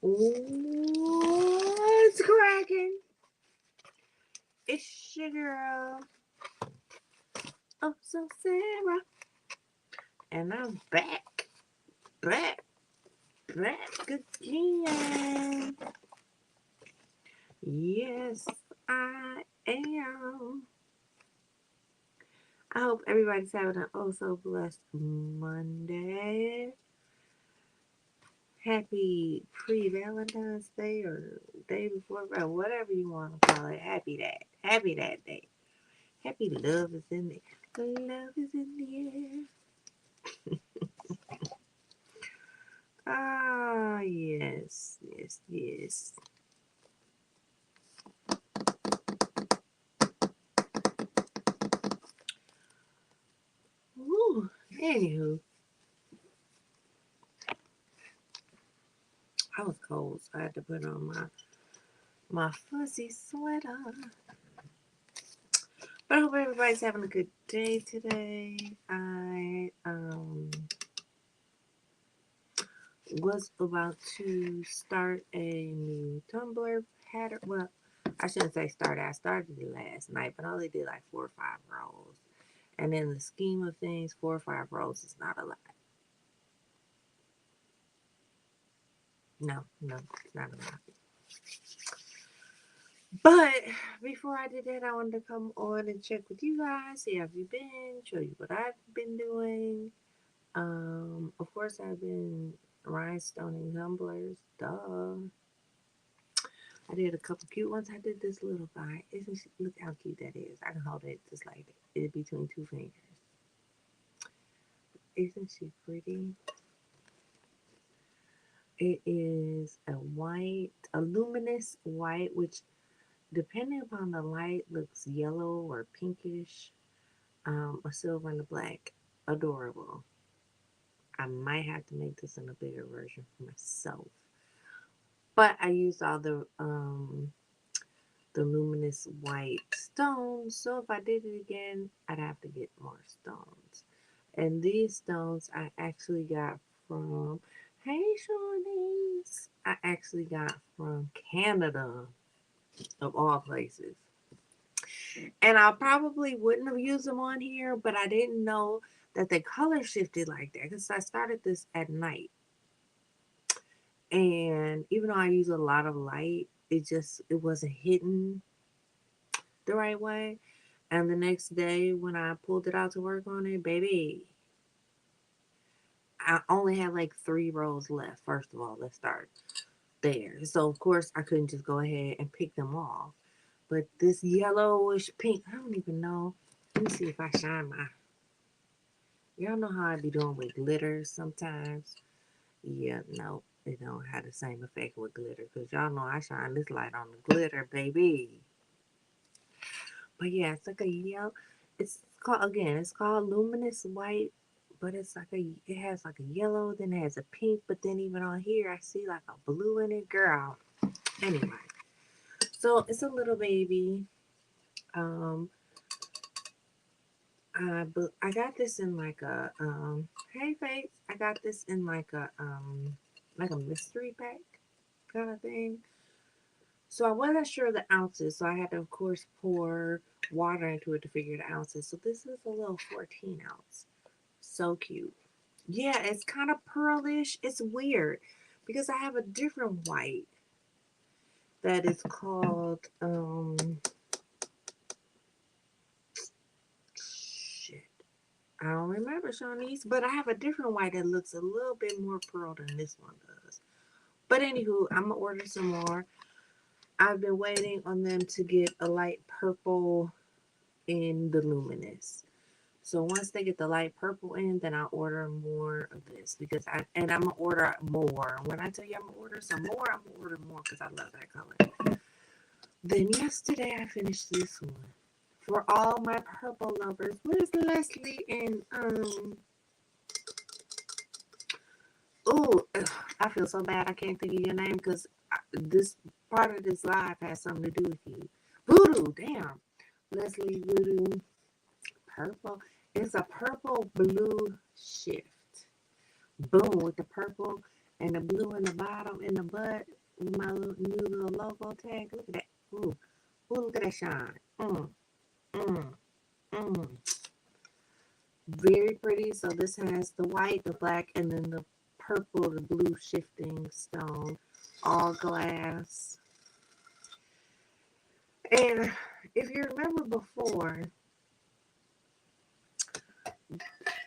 What's cracking? It's your girl, Oh So Sara, and I'm back, back again. Yes, I am. I hope everybody's having an oh so blessed Monday. Happy pre-Valentine's Day or day before, whatever you want to call it. Happy that day. Happy love is in the love is in the air. Ah, yes. Woo. Anywho, I was cold, so I had to put on my fuzzy sweater. But I hope everybody's having a good day today. I was about to start a new Tumblr pattern. Well, I shouldn't say start. I started it last night, but I only did like 4 or 5 rows. And in the scheme of things, 4 or 5 rows is not a lot. No, it's not a lot. But before I did that, I wanted to come on and check with you guys, see how you've been, show you what I've been doing. Of course, I've been rhinestoning tumblers. Duh. I did a couple cute ones. I did this little guy. Isn't she? Look how cute that is. I can hold it just like it between 2 fingers. Isn't she pretty? It is a luminous white, which depending upon the light looks yellow or pinkish. A silver and a black. Adorable. I might have to make this in a bigger version for myself. But I used all the luminous white stones. So if I did it again, I'd have to get more stones. And these stones I actually got from, hey Shawnees, I actually got from Canada, of all places. And I probably wouldn't have used them on here, but I didn't know that the color shifted like that because I started this at night. And even though I use a lot of light, it wasn't hitting the right way. And the next day when I pulled it out to work on it, baby, I only had like 3 rows left. First of all, let's start there. So of course I couldn't just go ahead and pick them off. But this yellowish pink, I don't even know. Let me see if I shine my. Y'all know how I be doing with glitter sometimes. Yeah, no, it don't have the same effect with glitter because y'all know I shine this light on the glitter, baby. But yeah, it's like a yellow. It's called luminous white, but it has like a yellow, then it has a pink, but then even on here I see like a blue in it, girl. Anyway, so it's a little baby. Um, I got this in like a hey Faith, I got this in like a mystery pack kind of thing. So I wasn't sure the ounces, so I had to of course pour water into it to figure the ounces. So this is a little 14 ounce. So cute. Yeah, it's kind of pearlish. It's weird because I have a different white that is called shit. I don't remember Shawnee's, but I have a different white that looks a little bit more pearl than this one does. But anywho, I'm gonna order some more. I've been waiting on them to get a light purple in the luminous. So once they get the light purple in, then I'll order more of this I'm gonna order more. When I tell you I'm gonna order some more, I'm gonna order more because I love that color. Then yesterday I finished this one for all my purple lovers. Where's Leslie and Oh, I feel so bad. I can't think of your name because this part of this live has something to do with you. Voodoo, damn. Leslie Voodoo, purple. It's a purple blue shift. Boom with the purple. And the blue in the bottom in the butt with my new little logo tag. Look at that. Ooh, ooh, look at that shine. Mm. Very pretty. So this has the white, the black, and then the purple, the blue shifting stone. All glass. And if you remember before,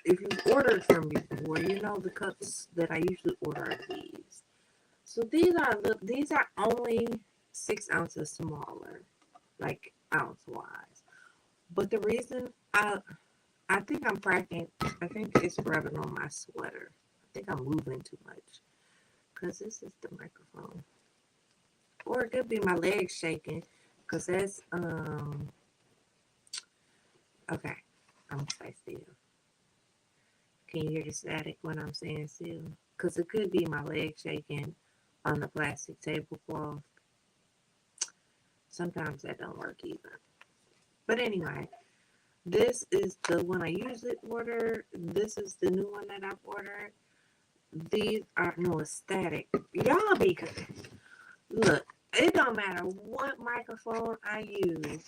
if you've ordered from me before, you know the cups that I usually order are these. So these are only 6 ounces smaller, like ounce wise. But the reason I think I'm cracking, I think it's rubbing on my sweater. I think I'm moving too much because this is the microphone, or it could be my legs shaking because that's okay. I'm gonna stay still. Can you hear the static when I'm saying still? Because it could be my leg shaking on the plastic tablecloth. Sometimes that don't work either. But anyway, this is the one I usually order. This is the new one that I've ordered. These are no, it's static. Y'all be look. It don't matter what microphone I use.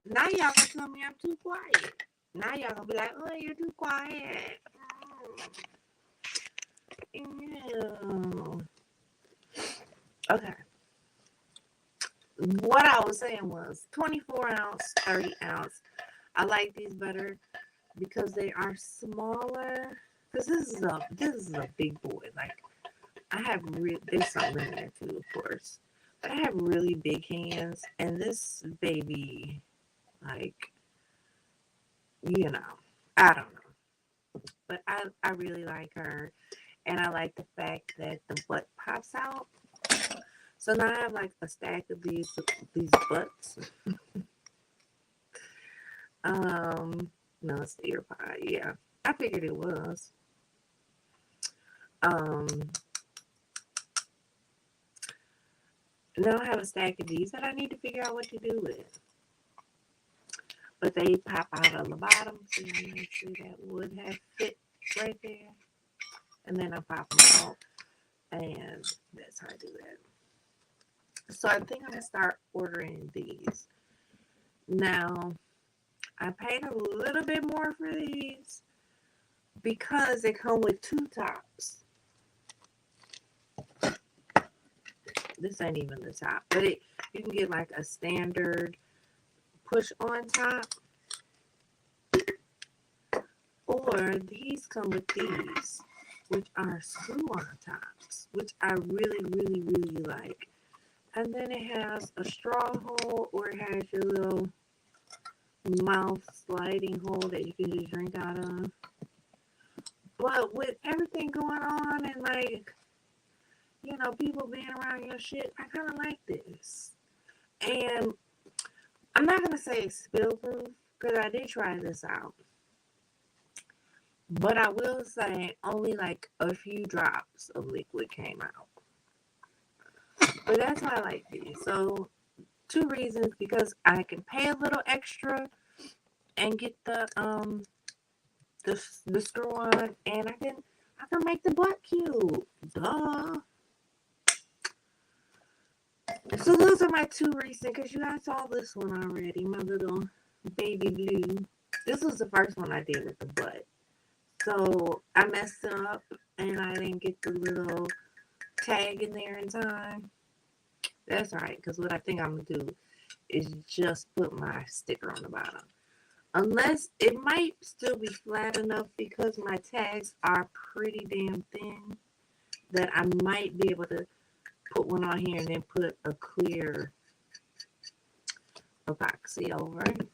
Now y'all gonna tell me I'm too quiet. Now y'all gonna be like, oh, you're too quiet. Ew. Okay. What I was saying was 24 ounce, 30 ounce. I like these better because they are smaller. Because this is a big boy. Like I have there's something in there too, of course. But I have really big hands, and this baby, like, you know, I don't know. But I really like her, and I like the fact that the butt pops out. So now I have like a stack of these butts. No, it's the ear pod. Yeah, I figured it was. Now I have a stack of these that I need to figure out what to do with. But they pop out of the bottom, so you make sure that would have fit right there. And then I pop them out, and that's how I do that. So I think I'm gonna start ordering these. Now, I paid a little bit more for these because they come with 2 tops. This ain't even the top, but you can get like a standard push on top, or these come with these, which are screw on tops, which I really, really, really like. And then it has a straw hole, or it has your little mouth sliding hole that you can just drink out of. But with everything going on and like, you know, people being around your shit, I kind of like this. And I'm not going to say it's spill proof because I did try this out. But I will say only like a few drops of liquid came out. But that's why I like these. So 2 reasons: because I can pay a little extra and get the screw on, and I can make the butt cute. Duh. So those are my 2 recent, because you guys saw this one already, my little baby blue. This was the first one I did with the butt. So I messed up and I didn't get the little tag in there in time. That's right, because what I think I'm going to do is just put my sticker on the bottom. Unless it might still be flat enough because my tags are pretty damn thin that I might be able to put one on here and then put a clear epoxy over it.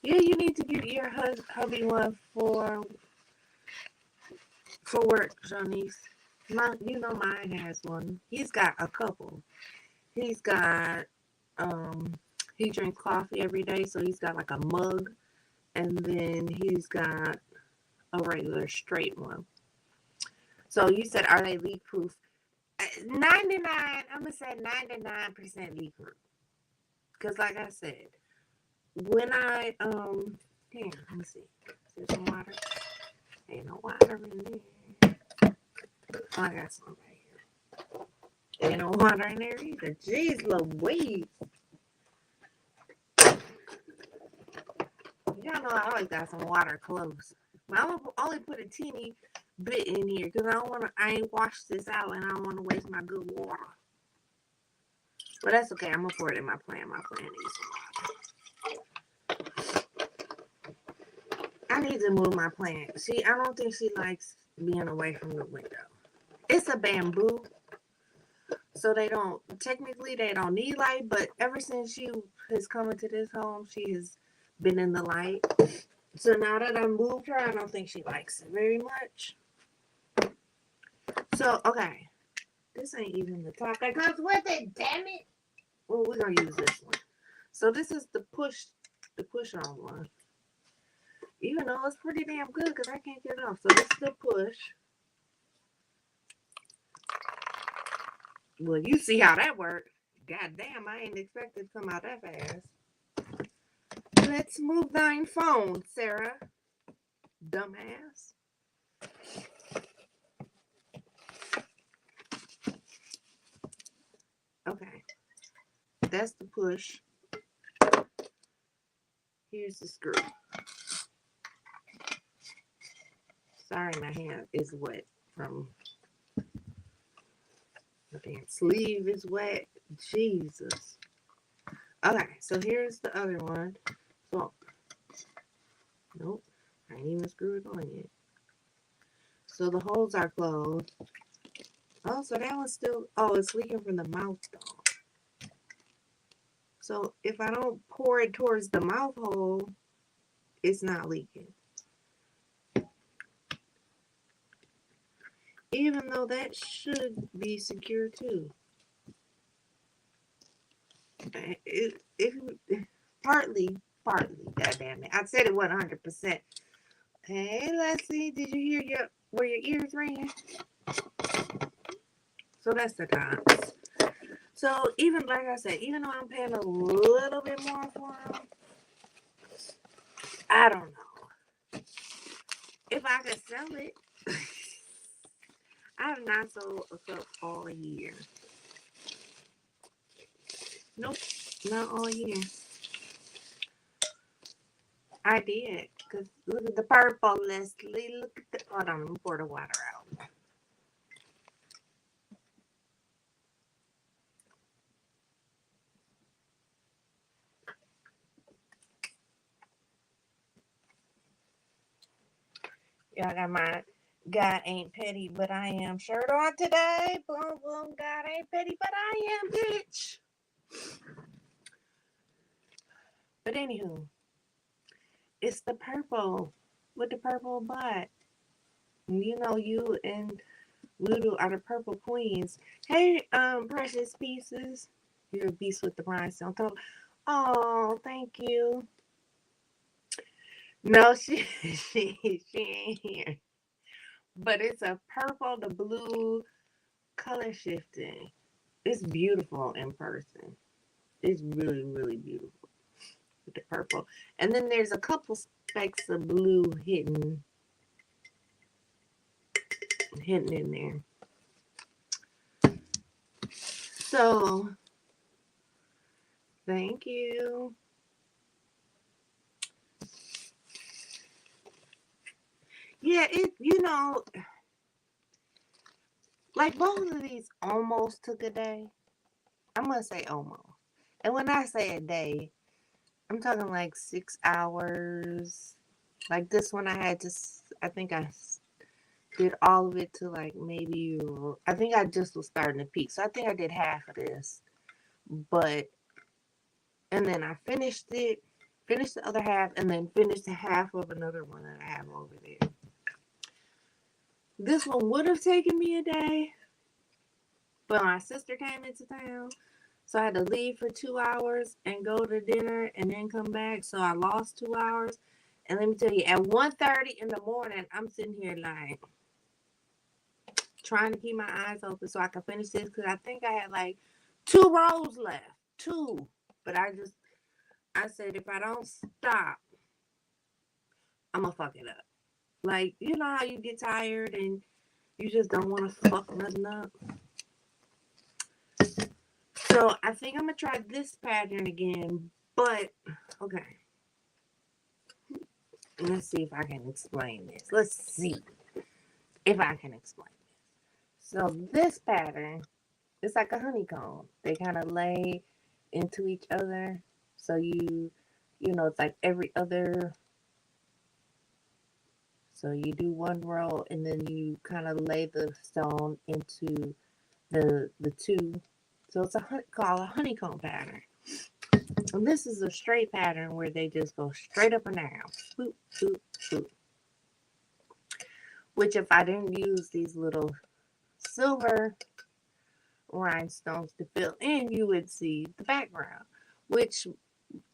Yeah, you need to get your hubby one for work, Shanice. You know mine has one. He's got a couple. He's got he drinks coffee every day, so he's got like a mug, and then he's got a regular straight one. So you said, are they leak proof? 99, I'm gonna say 99% leak proof. Because like I said, when I here, let me see. Is there some water? Ain't no water in there. Oh, I got some right here. Ain't no water in there either. Jeez Louise. Y'all know I always got some water close. But I'm gonna only put a teeny bit in here because I ain't washed this out and I don't want to waste my good water. But that's okay. I'm gonna pour it in my plant. My plant needs some water. I need to move my plant. I don't think she likes being away from the window. It's a bamboo, so they don't need light. But ever since she has come into this home, she has been in the light. So now that I moved her, I don't think she likes it very much. So okay, this ain't even the top that comes with it. Damn it! Well, we're gonna use this one. So this is the push on one. Even though it's pretty damn good because I can't get it off. So this is the push. Well, you see how that works. God damn, I ain't expected to come out that fast. Let's move thine phone, Sarah. Dumbass. Okay. That's the push. Here's the screw. Sorry, my hand is wet from the damn sleeve is wet. Jesus. Okay, so here's the other one. So, nope, I ain't even screwed it on yet. So the holes are closed. Oh, so that one's still, it's leaking from the mouth though. So if I don't pour it towards the mouth hole, it's not leaking. Even though that should be secure too. Partly, god damn it. I said it wasn't 100%. Hey, Leslie, did you hear were your ears ringing? So that's the cons. So even like I said, even though I'm paying a little bit more for them, I don't know if I could sell it. I have not sold a cup all year. Nope, not all year. I did. Because look at the purple, Leslie. Look at the. Hold on, let me pour the water out. Yeah, I got my God ain't petty, but I am shirt on today. Boom, boom. God ain't petty, but I am, bitch. But anywho, it's the purple with the purple butt. You know, you and Ludo are the purple queens. Hey, precious pieces. You're a beast with the rhinestone. Oh, thank you. No, she ain't here. But it's a purple to blue color shifting. It's beautiful in person. It's really, really beautiful with the purple. And then there's a couple specks of blue hidden in there. So, thank you. Yeah, like both of these almost took a day. I'm going to say almost. And when I say a day, I'm talking like 6 hours. Like this one, I think I did all of it to like maybe, I think I just was starting to peak. So I think I did half of this. And then I finished the other half, and then finished the half of another one that I have over there. This one would have taken me a day, but my sister came into town. So I had to leave for 2 hours and go to dinner and then come back. So I lost 2 hours. And let me tell you, at 1:30 in the morning, I'm sitting here like trying to keep my eyes open so I can finish this because I think I had like 2 rows left. 2. But I said, if I don't stop, I'm going to fuck it up. Like, you know how you get tired and You just don't want to fuck nothing up. So I think I'm gonna try this pattern again, but okay. Let's see if I can explain this. Let's see if I can explain this. So this pattern, it's like a honeycomb. They kind of lay into each other. So you know, it's like every other. So you do one row and then you kind of lay the stone into the two. So it's called a honeycomb pattern. And this is a straight pattern where they just go straight up and down. Boop, boop, boop. Which if I didn't use these little silver rhinestones to fill in, you would see the background. Which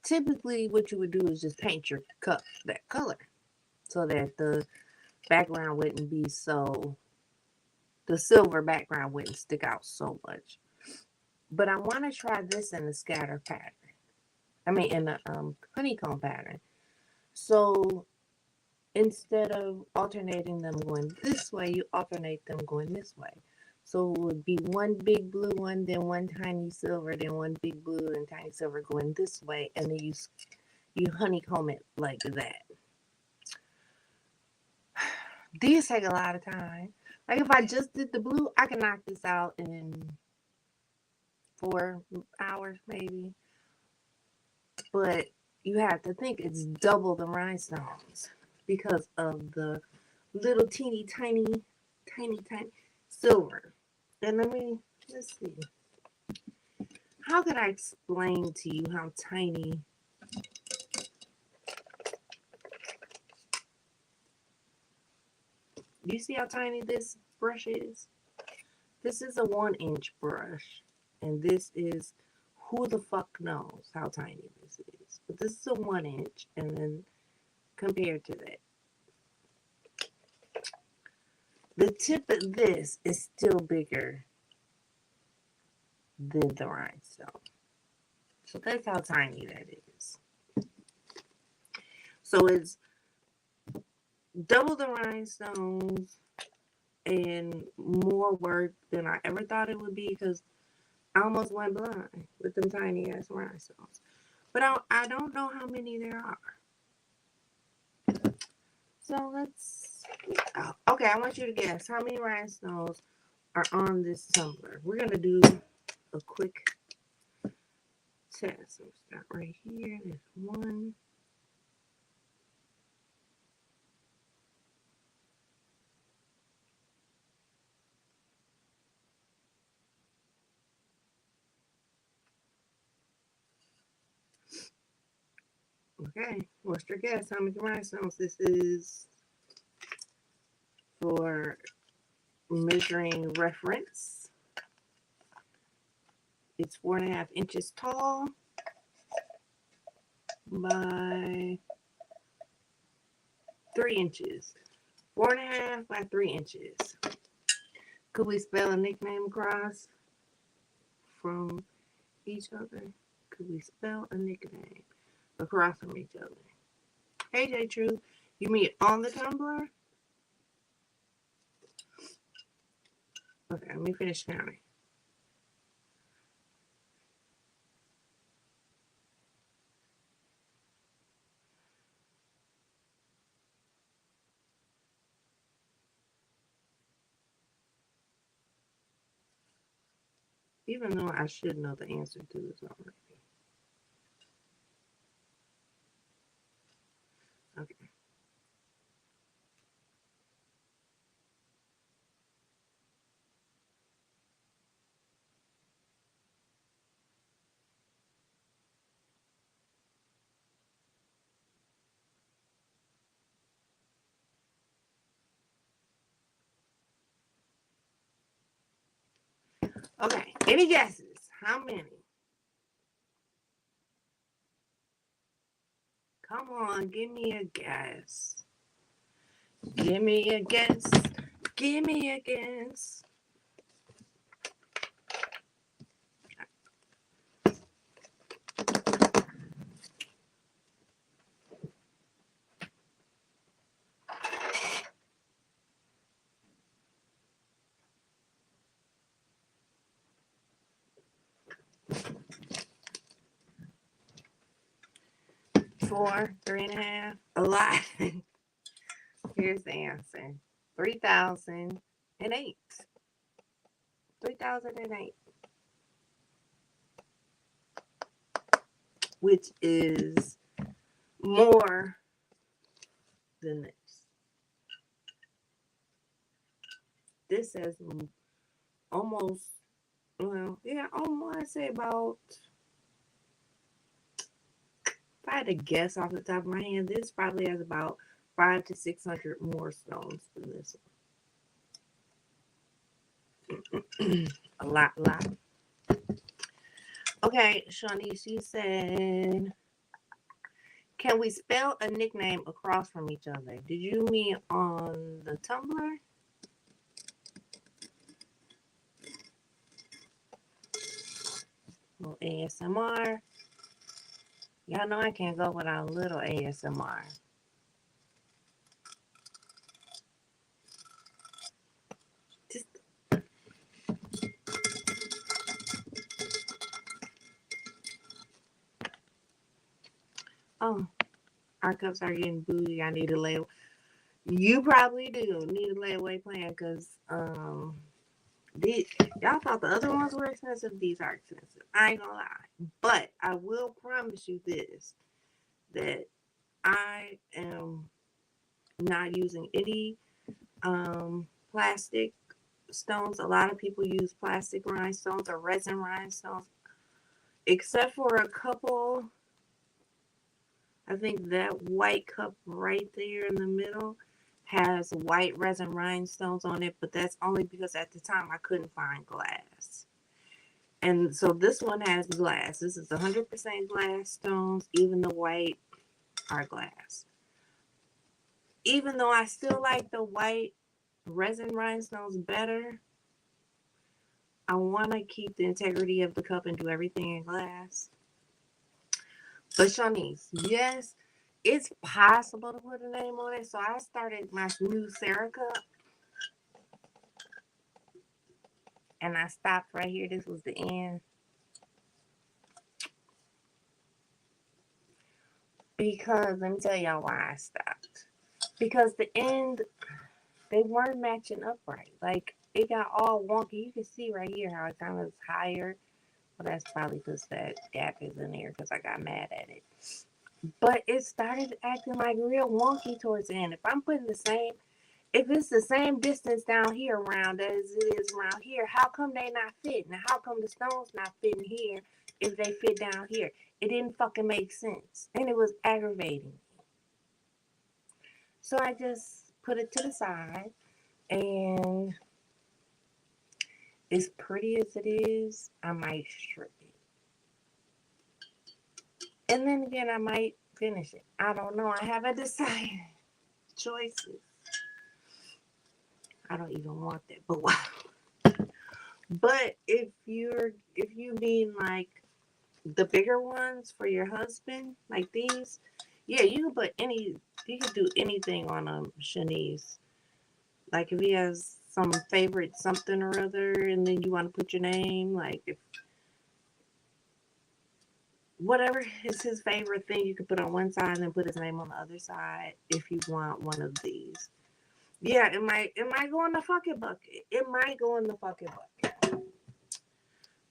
typically what you would do is just paint your cup that color. So that the background wouldn't be so, the silver background wouldn't stick out so much. But I want to try this in the scatter pattern. I mean in the honeycomb pattern. So instead of alternating them going this way, you alternate them going this way. So it would be one big blue one, then one tiny silver, then one big blue and tiny silver going this way, and then you honeycomb it like that. These take a lot of time. Like if I just did the blue, I can knock this out in 4 hours maybe. But you have to think it's double the rhinestones because of the little teeny tiny silver. And let's see. How could I explain to you how tiny? Do you see how tiny this brush is? This is a 1-inch brush. And this is, who the fuck knows how tiny this is. But this is a 1-inch. And then compared to that, the tip of this is still bigger than the rhinestone. So that's how tiny that is. So it's double the rhinestones and more work than I ever thought it would be because I almost went blind with them tiny ass rhinestones. But I don't know how many there are. So let's, okay, I want you to guess how many rhinestones are on this tumbler. We're going to do a quick test. Let's start right here. There's one. Okay, what's your guess? How many rhinestones? This is for measuring reference. It's 4.5 inches tall by 3 inches. 4.5 by 3 inches. Could we spell a nickname across from each other? Could we spell a nickname across from each other? Hey, J True, you mean on the tumbler? Okay, let me finish counting. Even though I should know the answer to this already. Okay. Okay, any guesses? How many? Come on, give me a guess. Give me a guess. Give me a guess. 4, 3.5. A lot. Here's the answer. 3,008. 3,008. Which is more than this. This says almost, well, yeah, I want to say about, if I had to guess off the top of my head, this probably has about 500 to 600 more stones than this one. A lot. Okay, Shawnice, you said, can we spell a nickname across from each other? Did you mean on the Tumblr? Little ASMR. Y'all know I can't go without a little ASMR. Just oh, our cups are getting bougie. I need to lay. You probably do need a layaway plan because y'all thought the other ones were expensive. These are expensive. I ain't gonna lie, but I will promise you this: that I am not using any plastic stones. A lot of people use plastic rhinestones or resin rhinestones, except for a couple. I think that white cup right there in the middle has white resin rhinestones on it, but that's only because at the time I couldn't find glass. And so this one has glass. This is 100% glass stones. Even the white are glass. Even though I still like the white resin rhinestones better, I want to keep the integrity of the cup and do everything in glass. But Shawnice, yes, it's possible to put a name on it. So I started my new Sara cup. And I stopped right here. This was the end. Because, let me tell y'all why I stopped. Because the end, they weren't matching up right. Like, it got all wonky. You can see right here how it kind of is higher. Well, that's probably because that gap is in there because I got mad at it. But it started acting like real wonky towards the end. If I'm putting the same, if it's the same distance down here around as it is around here, how come they not fitting? Now, how come the stones not fitting here if they fit down here? It didn't fucking make sense. And it was aggravating. So I just put it to the side. And as pretty as it is, I might strip it. And then again, I might finish it. I don't know. I haven't decided. Choices. I don't even want that. But wow. But if you mean like the bigger ones for your husband, like these, yeah, you can do anything on a Shanice. Like if he has some favorite something or other, and then you want to put your name, like if whatever is his favorite thing, you can put on one side and then put his name on the other side. If you want one of these, yeah, it might go in the fucking bucket. It might go in the fucking bucket.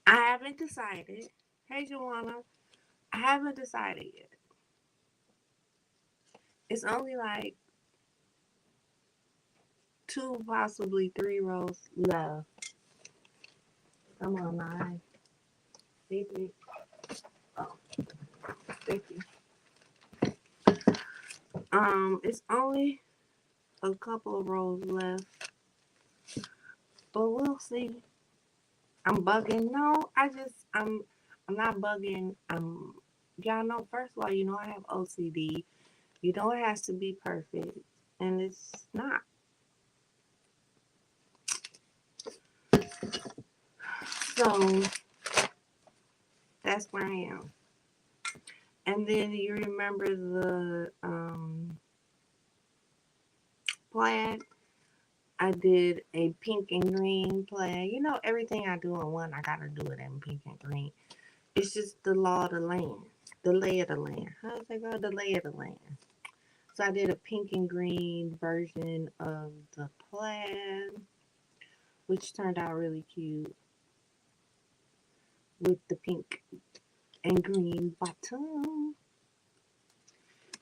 I haven't decided. Hey, Joanna, I haven't decided yet. It's only like 2, possibly 3 rows left. Come on, 9. Oh, thank you. It's only a couple of rows left, but we'll see. I'm bugging. No, I'm not bugging. Y'all know. First of all, you know I have OCD. You know it has to be perfect, and it's not. So that's where I am. And then you remember the plaid? I did a pink and green plaid. You know, everything I do in one, I gotta do it in pink and green. It's just the law of the land. the lay of the land. How's that go? The lay of the land. So I did a pink and green version of the plaid, which turned out really cute with the pink and green bottom.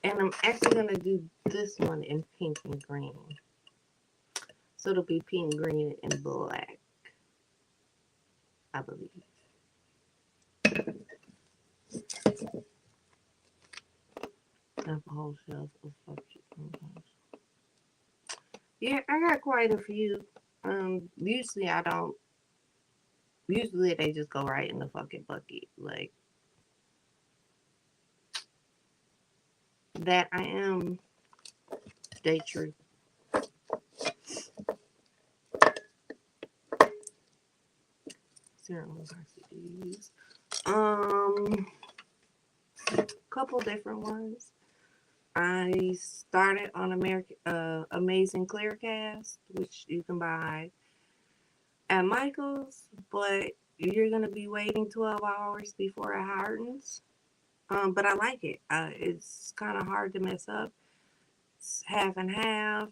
And I'm actually going to do this one in pink and green. So it'll be pink, green, and black, I believe. I have a whole shelf of fucking. Yeah, I got quite a few. Usually I don't. Usually they just go right in the fucking bucket. Like, that I am day true. Serum varsity. Couple different ones. I started on Amazing Clear Cast, which you can buy at Michael's, but you're gonna be waiting 12 hours before it hardens. But I like it. It's kind of hard to mess up. It's half and half.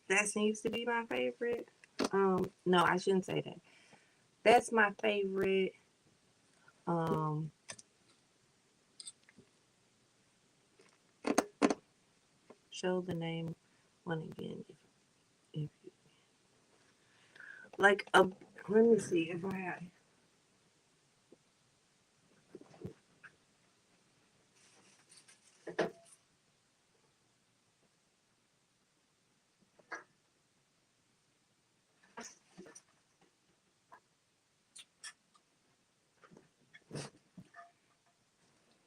That seems to be my favorite. No, I shouldn't say that. That's my favorite. Show the name one again. If like a, let me see if I have.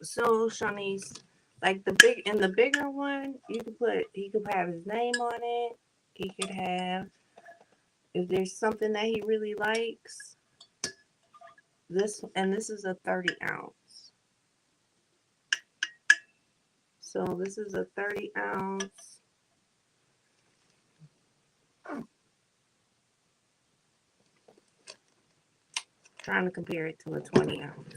So Shawnee's like the bigger one, he could have his name on it. He could have, if there's something that he really likes, this is a 30 ounce. So this is a 30 ounce. Trying to compare it to a 20 ounce.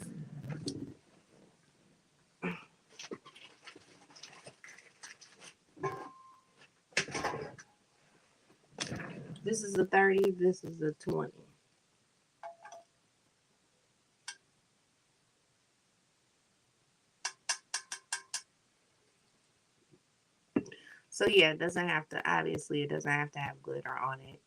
This is a 30, this is a 20. So yeah, it doesn't have to, obviously it doesn't have to have glitter on it.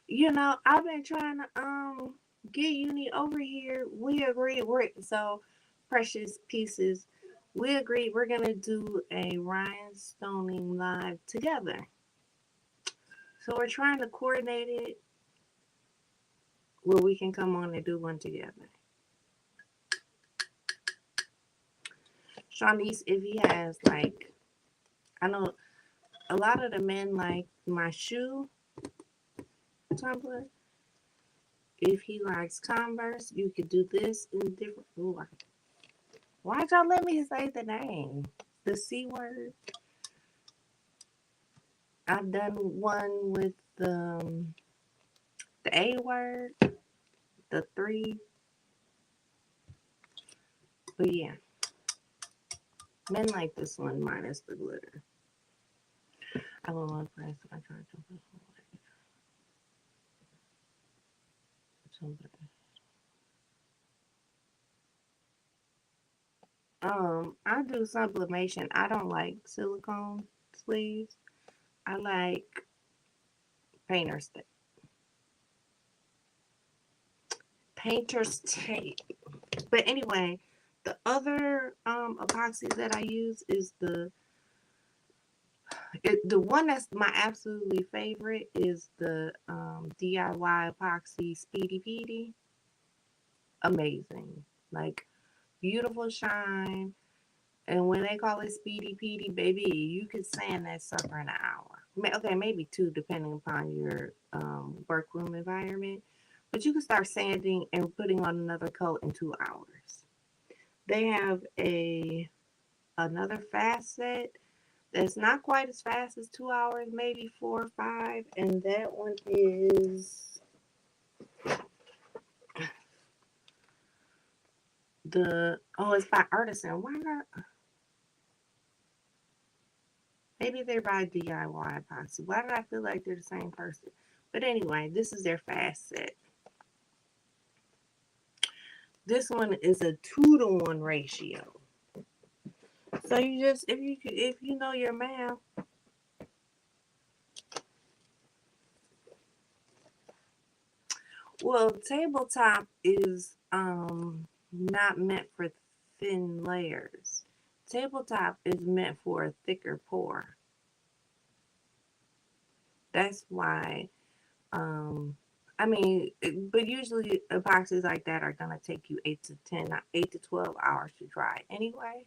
You know, I've been trying to get Uni over here. We agreed so Precious Pieces. We agreed we're gonna do a rhinestoning live together. So we're trying to coordinate it where we can come on and do one together. Shawnee's, if he has like, I know a lot of the men like my shoe tumbler. If he likes Converse, you could do this in different. Ooh, why'd y'all let me say the name? The C word. I've done one with the A word, the 3. But yeah, men like this one minus the glitter. I will love press. I tried to put I do sublimation. I don't like silicone sleeves. I like painter's tape. Painter's tape. But anyway, the other epoxy that I use is the one that's my absolutely favorite is the DIY epoxy Speedy Petey. Amazing. Like, beautiful shine. And when they call it Speedy Petey, baby, you could sand that sucker in an hour. Okay, maybe 2, depending upon your workroom environment. But you can start sanding and putting on another coat in 2 hours. They have another fast set that's not quite as fast as 2 hours, maybe 4 or 5. And that one is it's by Artisan. Why not? Maybe they're by DIY possibly. Why did I feel like they're the same person? But anyway, this is their fast set. This one is a 2-to-1 ratio. So you just if you know your math, well, tabletop is not meant for thin layers. Tabletop is meant for a thicker pour. That's why I mean, but usually epoxies like that are gonna take you 8 to 12 hours to dry anyway.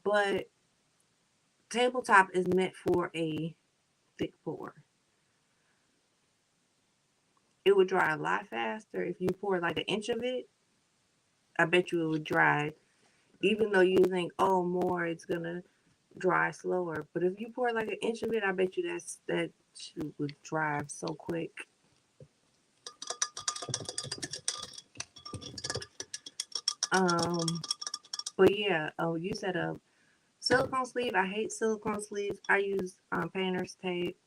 But tabletop is meant for a thick pour. It would dry a lot faster if you pour like an inch of it. I bet you it would dry, even though you think, oh, more, it's gonna dry slower. But if you pour like an inch of it, I bet you that would dry so quick. Um, but yeah, oh, you said a silicone sleeve. I hate silicone sleeves. I use painter's tape,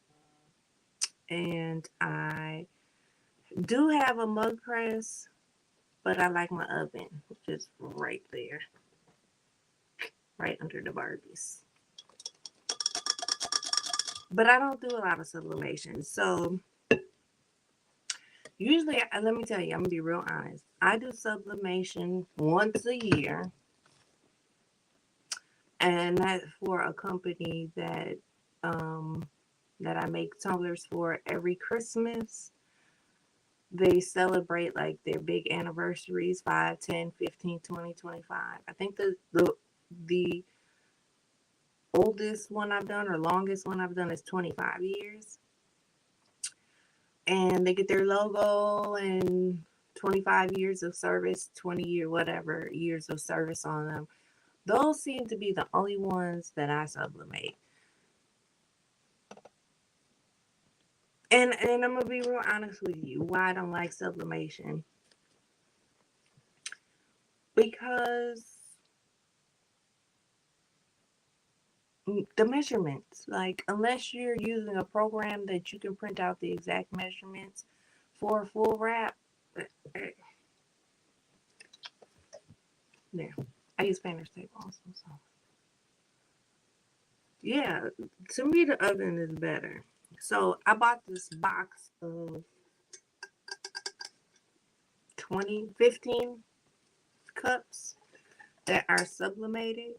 and I do have a mug press, but I like my oven, which is right there, right under the Barbies. But I don't do a lot of sublimation. So usually, let me tell you, I'm gonna be real honest. I do sublimation once a year, and that's for a company that I make tumblers for every Christmas. They celebrate like their big anniversaries, 5, 10, 15, 20, 25. I think the oldest one I've done or longest one I've done is 25 years. And they get their logo and 25 years of service, 20 whatever years of service on them. Those seem to be the only ones that I sublimate. And I'm gonna be real honest with you, why I don't like sublimation. Because the measurements, like unless you're using a program that you can print out the exact measurements for a full wrap, there. I use painter's tape also, so yeah, to me the oven is better. So I bought this box of 15 cups that are sublimated,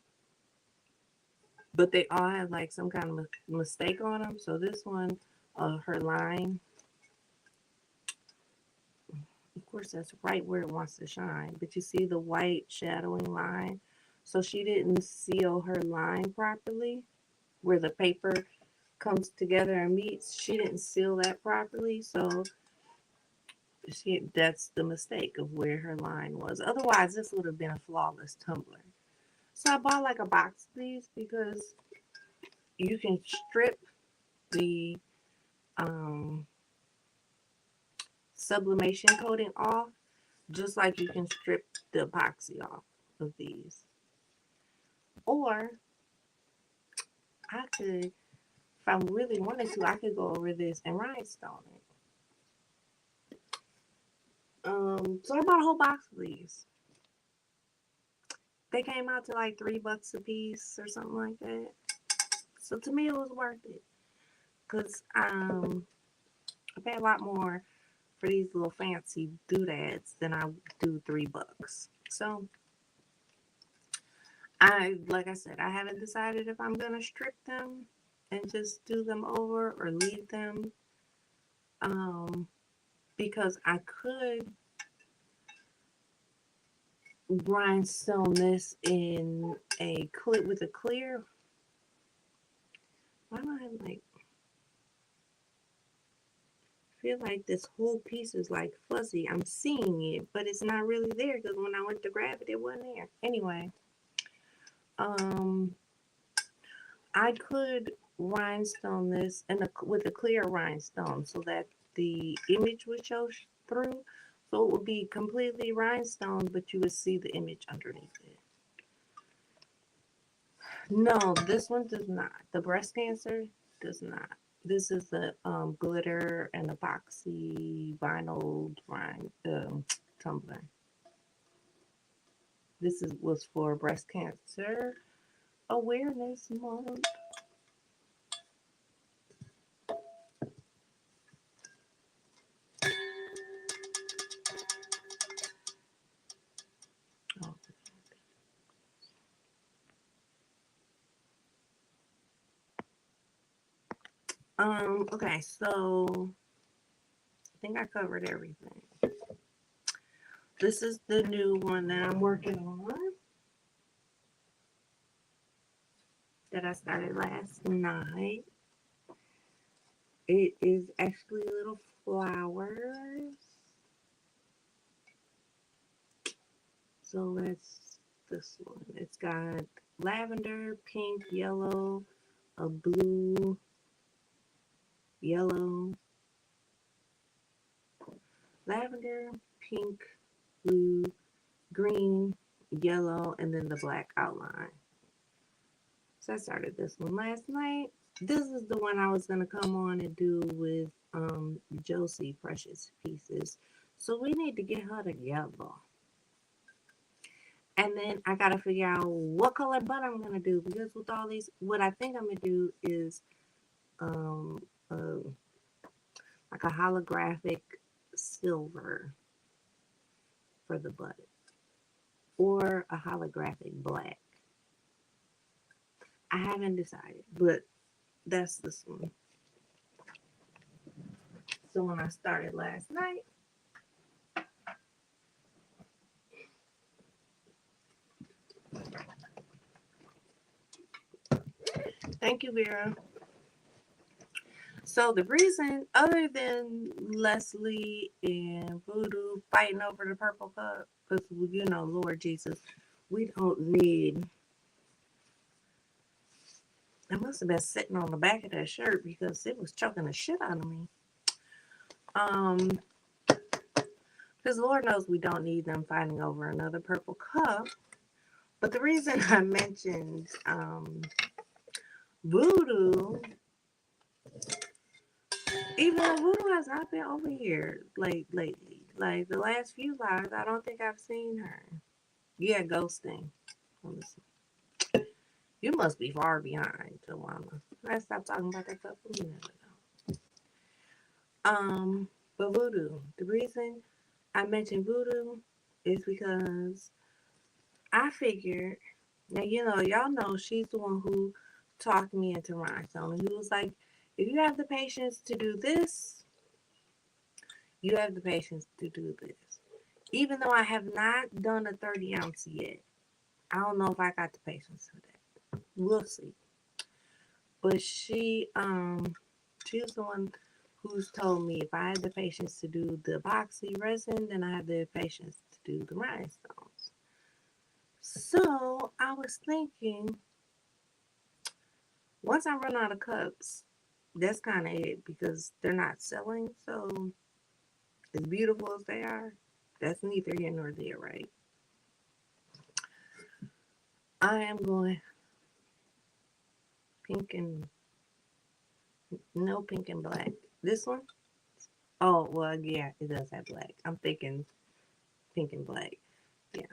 but they all have like some kind of mistake on them. So this one, her line, of course, that's right where it wants to shine, but you see the white shadowing line. So she didn't seal her line properly where the paper comes together and meets. She didn't seal that properly. So that's the mistake of where her line was. Otherwise, this would have been a flawless tumbler. So I bought like a box of these because you can strip the um, sublimation coating off just like you can strip the epoxy off of these. Or I could, if I really wanted to, I could go over this and rhinestone it. So I bought a whole box of these. They came out to like $3 a piece or something like that. So to me, it was worth it because I pay a lot more for these little fancy doodads than I do $3. So like I said, I haven't decided if I'm gonna strip them and just do them over or leave them. Because I could rhinestone this in a clip with a clear. Why do I have like? I feel like this whole piece is like fuzzy. I'm seeing it, but it's not really there because when I went to grab it, it wasn't there. Anyway, I could rhinestone this with a clear rhinestone so that the image would show through. So it would be completely rhinestone, but you would see the image underneath it. No, this one does not. The breast cancer does not. This is the glitter and epoxy vinyl tumbler. This was for breast cancer awareness month. Oh. Okay, so I think I covered everything. This is the new one that I'm working on that I started last night. It is actually little flowers. So that's this one. It's got lavender, pink, yellow, a blue, yellow, lavender, pink, blue, green, yellow, and then the black outline. So I started this one last night. This is the one I was going to come on and do with Josie Precious Pieces. So we need to get her together. And then I got to figure out what color butter I'm going to do. Because with all these, what I think I'm going to do is um, uh, like a holographic silver for the butter. Or a holographic black. I haven't decided. But that's this one. So when I started last night, thank you, Vera. So the reason, other than Leslie and Voodoo fighting over the purple cup, because you know, Lord Jesus, we don't need. I must have been sitting on the back of that shirt because it was choking the shit out of me. Because Lord knows we don't need them fighting over another purple cup. But the reason I mentioned Voodoo, even though Voodoo has not been over here lately, like the last few lives, I don't think I've seen her. Yeah, ghosting. You must be far behind, Tawana. I stopped talking about that a couple minutes ago. But Voodoo. The reason I mentioned Voodoo is because I figured, now you know, y'all know she's the one who talked me into rhinestone. And he was like, if you have the patience to do this, you have the patience to do this. Even though I have not done a 30 ounce yet, I don't know if I got the patience for that. We'll see. But she's the one who's told me if I had the patience to do the epoxy resin, then I have the patience to do the rhinestones. So I was thinking, once I run out of cups, that's kind of it because they're not selling. So as beautiful as they are, that's neither here nor there, right? I am going pink and no pink and black. This one? Oh, well, yeah, it does have black. I'm thinking pink and black. Yeah,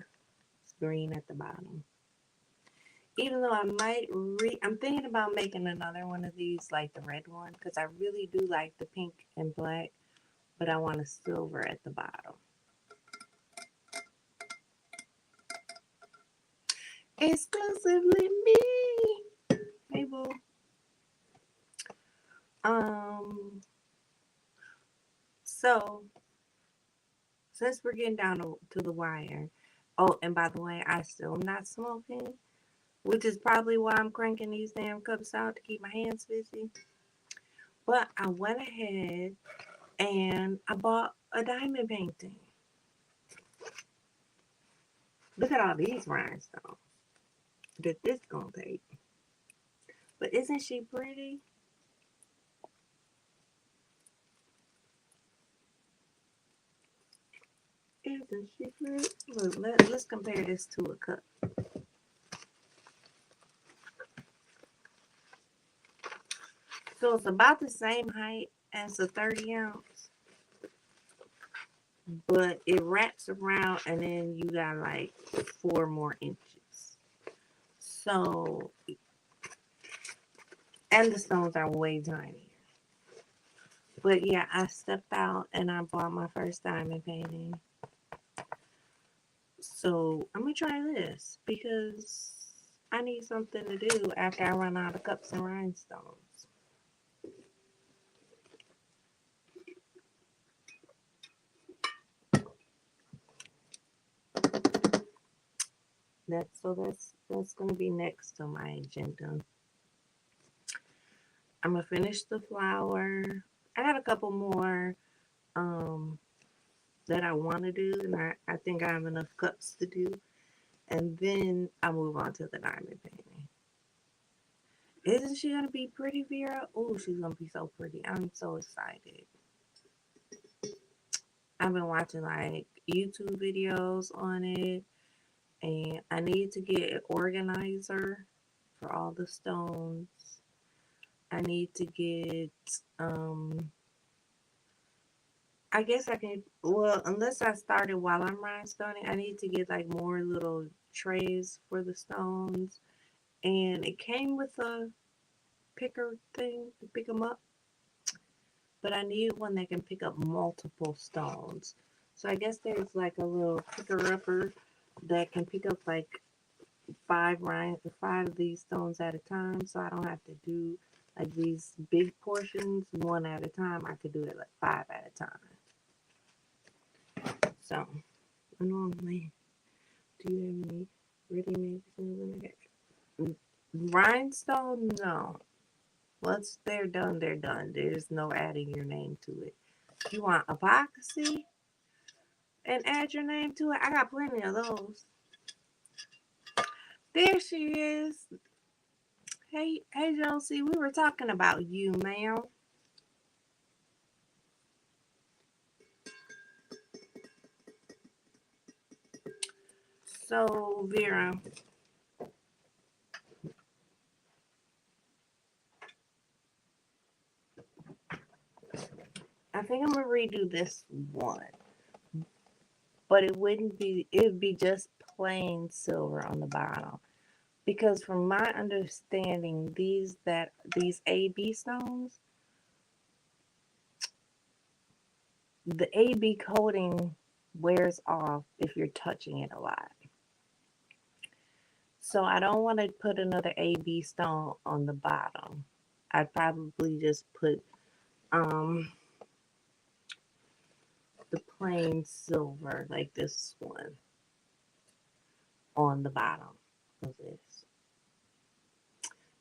it's green at the bottom. Even though I might I'm thinking about making another one of these, like the red one, because I really do like the pink and black, but I want a silver at the bottom. Exclusively me. Hey, boo. So since we're getting down to the wire, oh, and by the way, I still am not smoking, which is probably why I'm cranking these damn cups out to keep my hands busy. But I went ahead and I bought a diamond painting. Look at all these rhinestones that this gonna take. But isn't she pretty? Isn't she pretty? Look, let's compare this to a cup. So it's about the same height as a 30 ounce, but it wraps around and then you got like 4 more inches. So, and the stones are way tinier. But yeah, I stepped out and I bought my first diamond painting. So I'm gonna try this because I need something to do after I run out of cups and rhinestones. That's gonna be next on my agenda. I'm gonna finish the flower. I got a couple more um that I want to do, and I think I have enough cups to do, and then I'll move on to the diamond painting. Isn't she gonna be pretty, Vera? Oh, she's gonna be so pretty. I'm so excited. I've been watching like YouTube videos on it, and I need to get an organizer for all the stones. I need to get I guess I can, well, unless I started while I'm rhinestoning, I need to get like more little trays for the stones. And it came with a picker thing to pick them up, but I need one that can pick up multiple stones. So I guess there's like a little picker upper that can pick up like five of these stones at a time. So I don't have to do like these big portions one at a time. I could do it like five at a time. So normally, do you have any ready-made things? Rhinestone? No. Once they're done, they're done. There's no adding your name to it. You want epoxy and add your name to it? I got plenty of those. There she is. Hey, Josie, we were talking about you, ma'am. So, Vera, I think I'm gonna redo this one, but it wouldn't be. It'd be just plain silver on the bottom. Because from my understanding, these AB stones, the AB coating wears off if you're touching it a lot. So I don't want to put another AB stone on the bottom. I'd probably just put um the plain silver like this one on the bottom of this.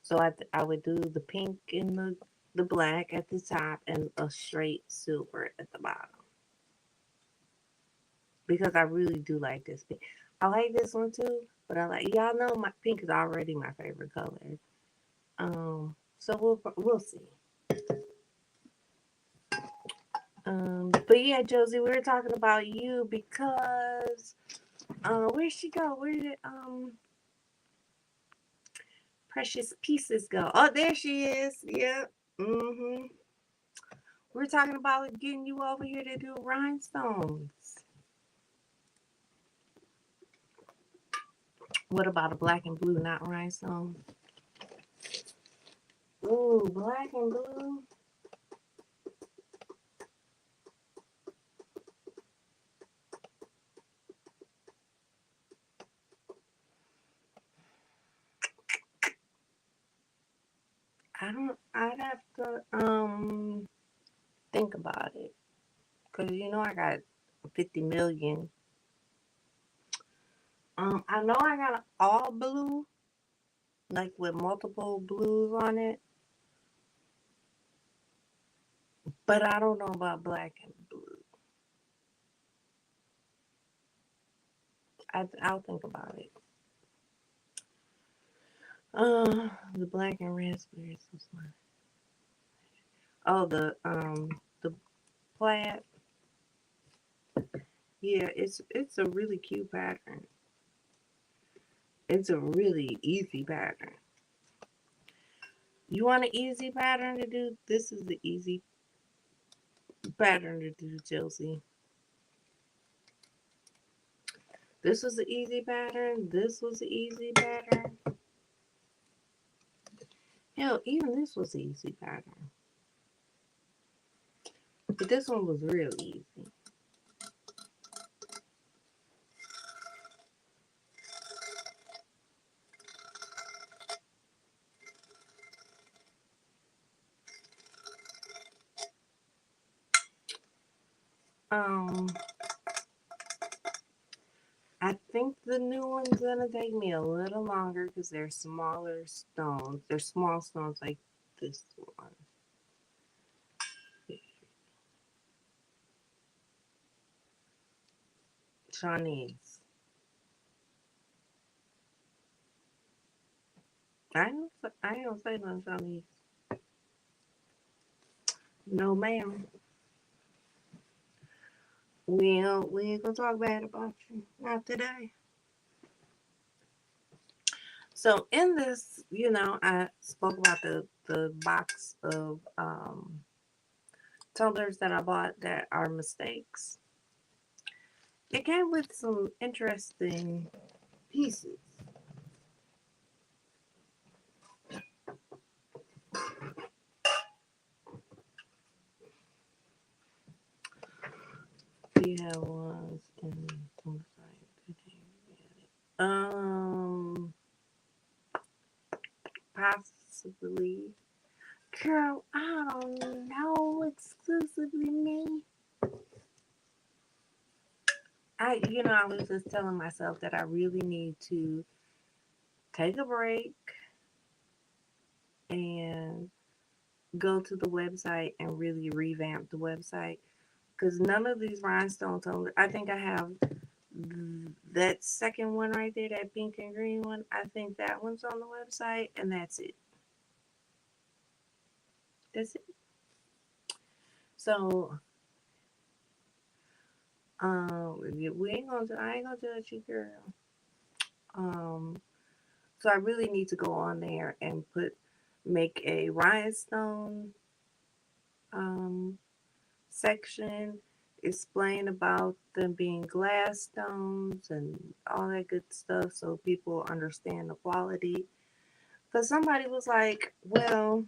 So I would do the pink and the black at the top and a straight silver at the bottom. Because I really do like this pink. I like this one too, but I like, y'all know my pink is already my favorite color. So we'll see. But yeah, Josie, we were talking about you because where'd she go? Where did Precious Pieces go? Oh, there she is. Yep. We're talking about getting you over here to do rhinestones. What about a black and blue, not rhinestone? Ooh, black and blue. I'd have to think about it. Cause I got 50 million. I know I got an all blue, like with multiple blues on it, but I don't know about black and blue. I'll think about it. The black and raspberries was mine. Oh, the plaid. Yeah, it's a really cute pattern. It's a really easy pattern. You want an easy pattern to do? This is the easy pattern to do, Chelsea. This was the easy pattern. This was the easy pattern. Hell, even this was the easy pattern. But this one was real easy. Um, I think the new one's gonna take me a little longer because they're smaller stones. They're small stones like this one. Chinese. I ain't gonna say nothing Chinese. No, ma'am. We ain't gonna talk bad about you. Not today. So in this, I spoke about the box of tumblers that I bought that are mistakes. It came with some interesting pieces. We have ones in possibly. Girl, I don't know. Exclusively me. I was just telling myself that I really need to take a break and go to the website and really revamp the website because none of these rhinestones. I think I have that second one right there, that pink and green one. I think that one's on the website, and that's it. That's it. So, we ain't gonna. I ain't gonna judge you, girl. Um, so I really need to go on there and make a rhinestone um section, explain about them being glass stones and all that good stuff so people understand the quality. Because somebody was like, well,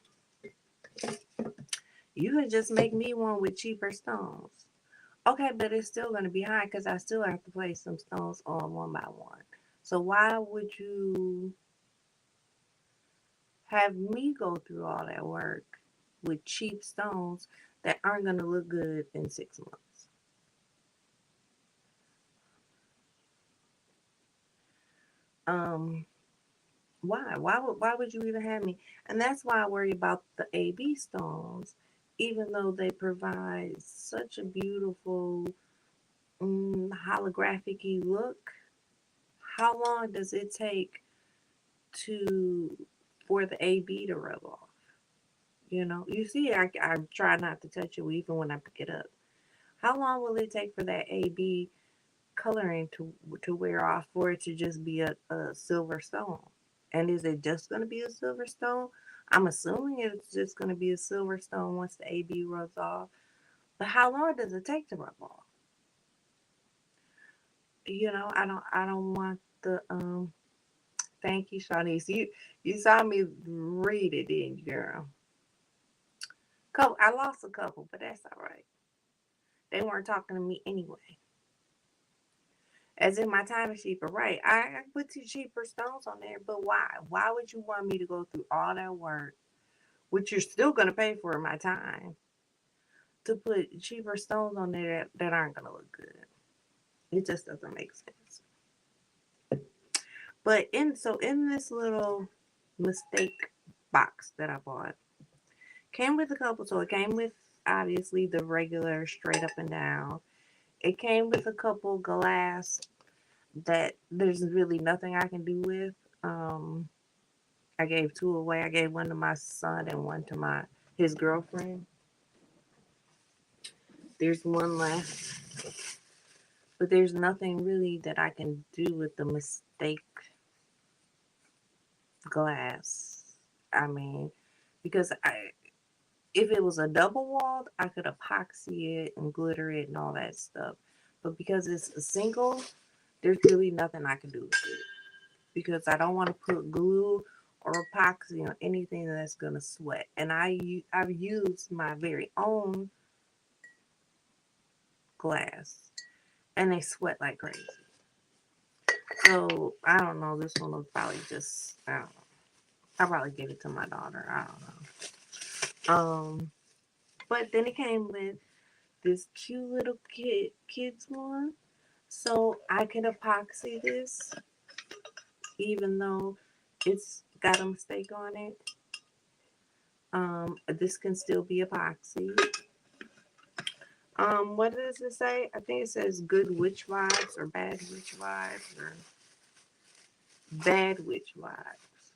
you could just make me one with cheaper stones. Okay, but it's still going to be high because I still have to place some stones on one by one. So why would you have me go through all that work with cheap stones that aren't going to look good in 6 months? Um, why would you even have me? And that's why I worry about the AB stones, even though they provide such a beautiful holographic look. How long does it take to for the AB to rub off? You see, I try not to touch it even when I pick it up. How long will it take for that AB coloring to wear off for it to just be a silver stone? And is it just going to be a silver stone? I'm assuming it's just going to be a silver stone once the AB rubs off. But how long does it take to rub off? I don't want the thank you, Shawnees. You saw me read it, didn't you, girl? I lost a couple, but that's all right. They weren't talking to me anyway. As in my time is cheaper, right? I put two cheaper stones on there, but why? Why would you want me to go through all that work, which you're still gonna pay for in my time, to put cheaper stones on there that aren't gonna look good? It just doesn't make sense. But in this little mistake box that I bought, came with a couple. So it came with obviously the regular straight up and down. It came with a couple glass that there's really nothing I can do with. Um, I gave two away. I gave one to my son and one to his girlfriend. There's one left, But there's nothing really that I can do with the mistake glass. I mean, because if it was a double walled, I could epoxy it and glitter it and all that stuff. But because it's a single, there's really nothing I can do with it. Because I don't want to put glue or epoxy on anything that's gonna sweat. And I've used my very own glass, and they sweat like crazy. So I don't know. This one will probably just, I don't know. I'll probably give it to my daughter. I don't know. But then it came with this cute little kids one. So I can epoxy this, even though it's got a mistake on it. This can still be epoxy. What does it say? I think it says good witch vibes or bad witch vibes or bad witch vibes.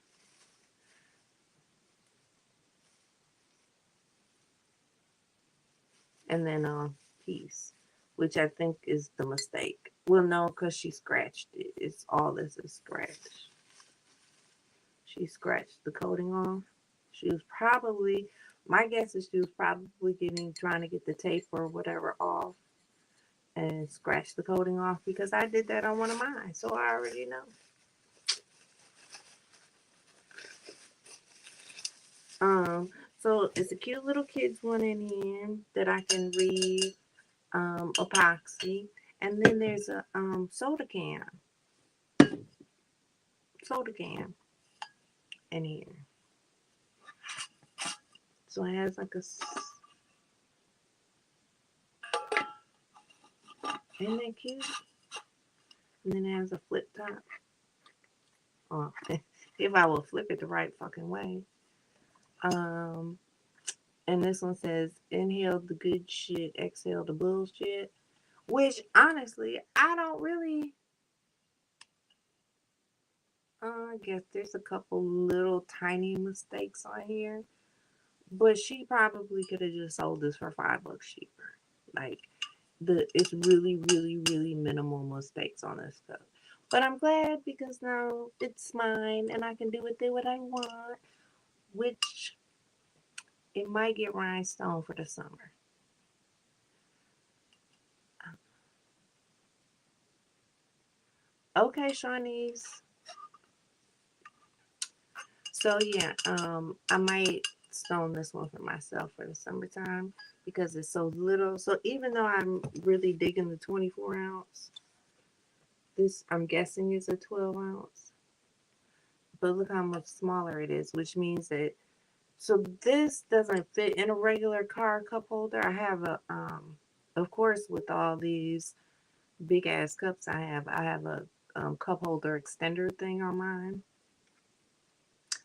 And then peace, which I think is the mistake. Well, no, because she scratched it. It's all this is scratch. She scratched the coating off. She was probably, my guess is she was probably trying to get the tape or whatever off and scratch the coating off because I did that on one of mine, so I already know. So it's a cute little kids one in here that I can read epoxy, and then there's a soda can in here. So it has like a, isn't that cute? And then it has a flip top. Oh, if I will flip it the right fucking way. And this one says, inhale the good shit, exhale the bullshit. Which, honestly, I don't really... I guess there's a couple little tiny mistakes on here. But she probably could have just sold this for $5 cheaper. Like, it's really, really, really minimal mistakes on this stuff. But I'm glad because now it's mine and I can do with it what I want. Which, it might get rhinestone for the summer. Okay, Shawnees. So yeah, I might stone this one for myself for the summertime because it's so little. So even though I'm really digging the 24 ounce, this I'm guessing is a 12 ounce. But look how much smaller it is, which means that, so this doesn't fit in a regular car cup holder. I have a of course with all these big ass cups I have a cup holder extender thing on mine.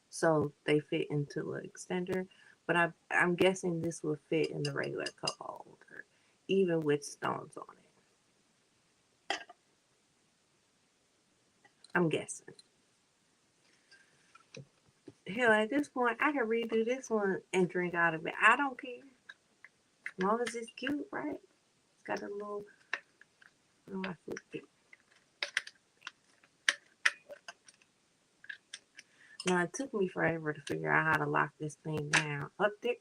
So they fit into an extender. But I'm guessing this will fit in the regular cup holder, even with stones on it. I'm guessing. Hell, at this point, I can redo this one and drink out of it. I don't care. As long as it's cute, right? It's got a little... Oh, I flipped it. Now, it took me forever to figure out how to lock this thing down. Up there.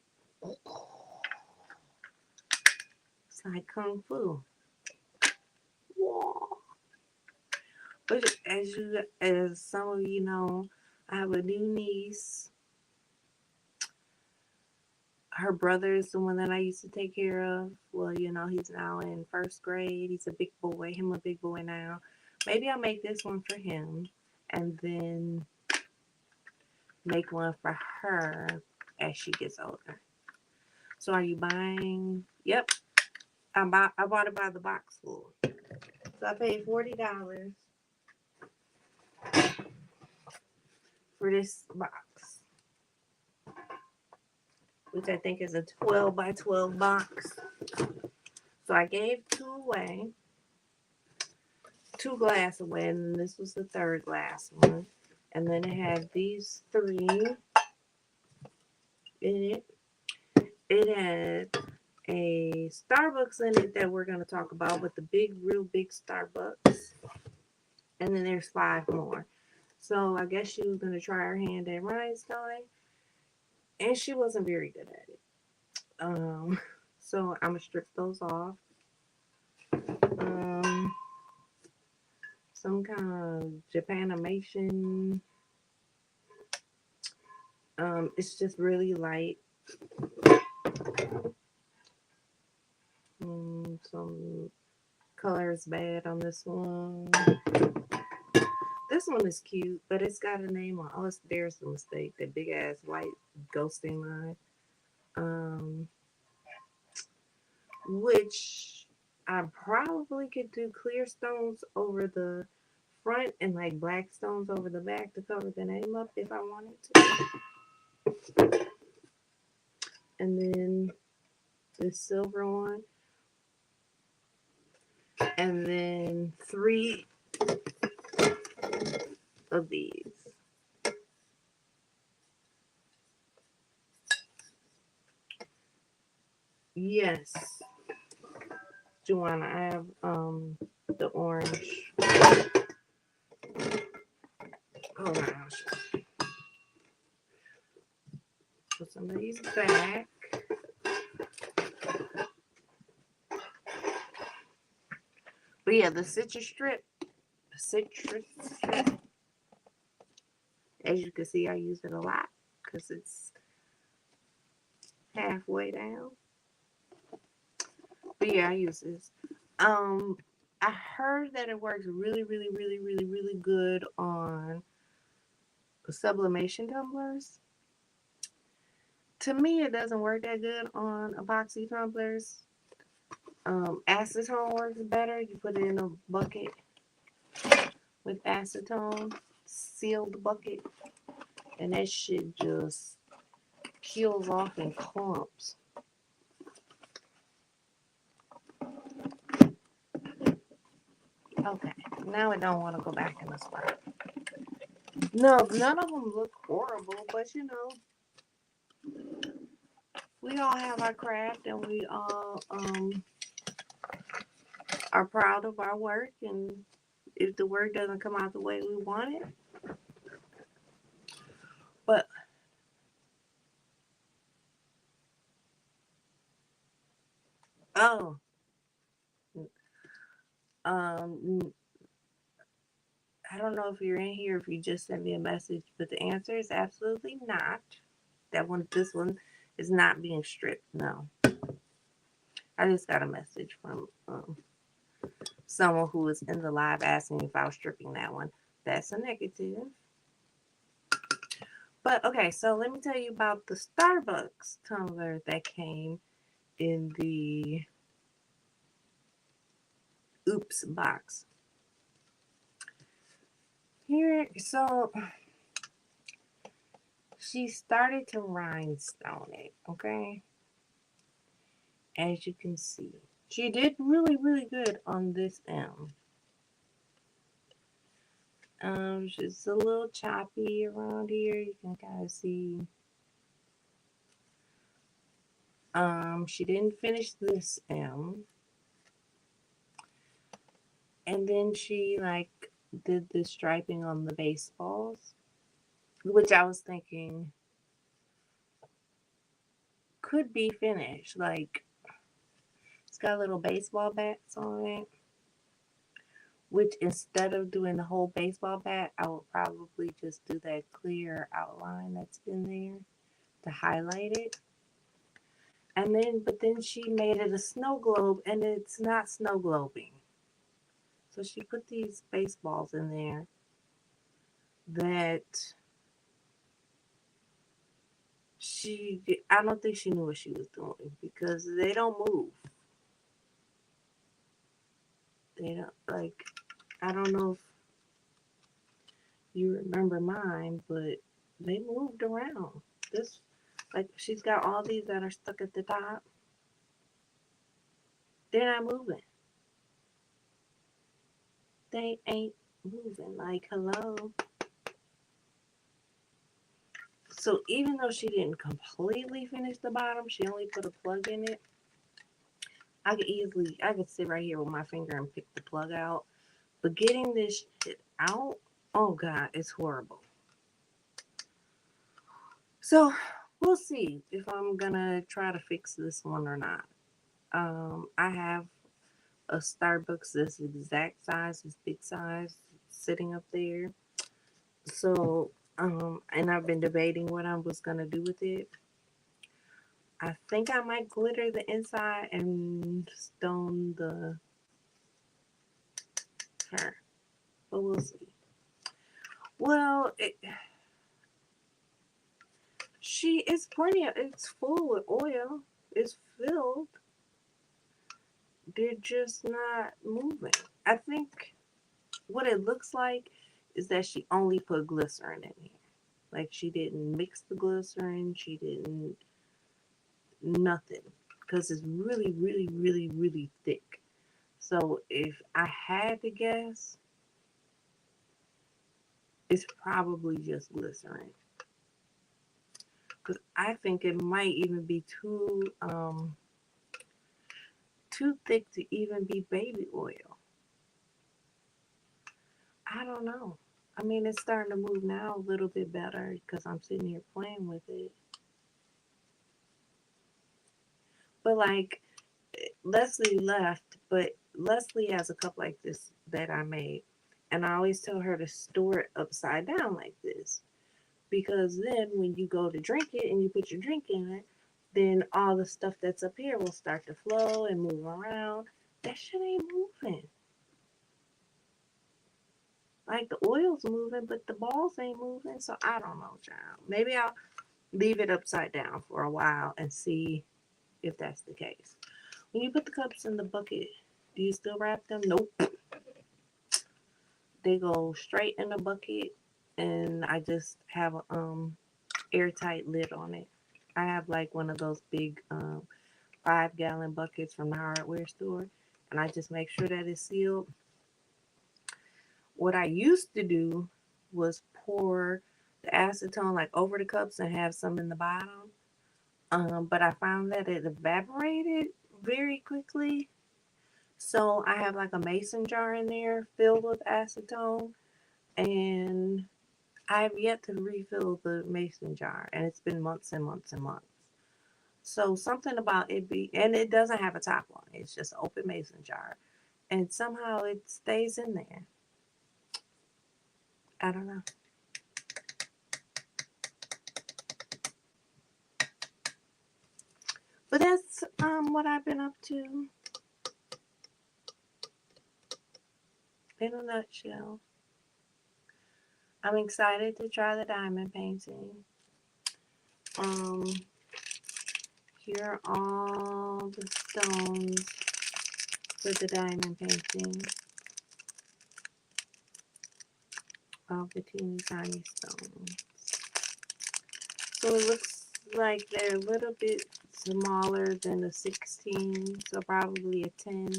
It's like Kung Fu. Whoa. But as some of you know, I have a new niece. Her brother is the one that I used to take care of. Well, you know, he's now in first grade. He's a big boy. Him a big boy now. Maybe I'll make this one for him. And then make one for her as she gets older. So are you buying? Yep. I bought it by the box full. So I paid $40 for this box, which I think is a 12 by 12 box. So I gave two glass away, and this was the third glass one. And then it had these three in it. It had a Starbucks in it that we're going to talk about, with the big, real big Starbucks. And then there's 5 more. So I guess she was going to try her hand at rhinestoning, and she wasn't very good at it. So I'm going to strip those off. Um, some kind of Japanimation. It's just really light. Some color is bad on this one. This one is cute, but it's got a name on. Oh, there's a mistake. That big ass white ghosting line. Which I probably could do clear stones over the front and like black stones over the back to cover the name up if I wanted to. And then this silver one. And then 3 of these. Yes, Joanna, I have the orange. Hold on, I'll show you. Put some of these back. But yeah, the citrus strip. As you can see, I use it a lot because it's halfway down. But yeah, I use this. I heard that it works really, really, really, really, really good on sublimation tumblers. To me, it doesn't work that good on epoxy tumblers. Acetone works better. You put it in a bucket with acetone, sealed bucket, and that shit just peels off in clumps. Okay, now I don't want to go back in the spot. No, none of them look horrible, but you know, we all have our craft, and we all are proud of our work. And if the work doesn't come out the way we want it, but oh, um, I don't know if you're in here, if you just sent me a message, but the answer is absolutely not. This one is not being stripped. No, I just got a message from someone who was in the live asking if I was stripping that one. That's a negative. But okay, so let me tell you about the Starbucks tumbler that came in the Oops box. Here, so she started to rhinestone it, okay? As you can see. She did really, really good on this M. She's a little choppy around here. You can kind of see. She didn't finish this M. And then she like did the striping on the baseballs, which I was thinking could be finished. Like it's got little baseball bats on it. Which instead of doing the whole baseball bat, I would probably just do that clear outline that's in there to highlight it. But then she made it a snow globe, and it's not snow globing. So she put these baseballs in there that I don't think she knew what she was doing because they don't move. They don't, like, I don't know if you remember mine, but they moved around. Like, she's got all these that are stuck at the top. They're not moving. They ain't moving. Like, hello. So even though she didn't completely finish the bottom, she only put a plug in it. I could sit right here with my finger and pick the plug out. But getting this shit out, oh God, it's horrible. So we'll see if I'm gonna try to fix this one or not. I have a Starbucks this exact size, this big size, sitting up there. So, and I've been debating what I was gonna do with it. I think I might glitter the inside and stone the her, but we'll see. Well, it's plenty of, it's full with oil. It's filled. They're just not moving. I think what it looks like is that she only put glycerin in here. Like she didn't mix the glycerin. She didn't nothing because it's really, really, really, really thick. So if I had to guess, it's probably just glycerin. Because I think it might even be too thick to even be baby oil. I don't know. I mean, it's starting to move now a little bit better because I'm sitting here playing with it. But like Leslie left, but Leslie has a cup like this that I made, and I always tell her to store it upside down like this because then when you go to drink it and you put your drink in it, then all the stuff that's up here will start to flow and move around. That shit ain't moving. Like the oil's moving, but the balls ain't moving. So I don't know, child. Maybe I'll leave it upside down for a while and see if that's the case. When you put the cups in the bucket, do you still wrap them? Nope. They go straight in the bucket, and I just have a airtight lid on it. I have like one of those big 5-gallon buckets from the hardware store, and I just make sure that it's sealed. What I used to do was pour the acetone like over the cups and have some in the bottom. But I found that it evaporated very quickly. So I have like a mason jar in there filled with acetone, and I've yet to refill the mason jar, and it's been months and months and months. So something about it and it doesn't have a top on it. It's just an open mason jar, and somehow it stays in there. I don't know. But that's what I've been up to in a nutshell. I'm excited to try the diamond painting. Um, Here are all the stones for the diamond painting. All the teeny tiny stones. So it looks like they're a little bit smaller than a 16, so probably a 10.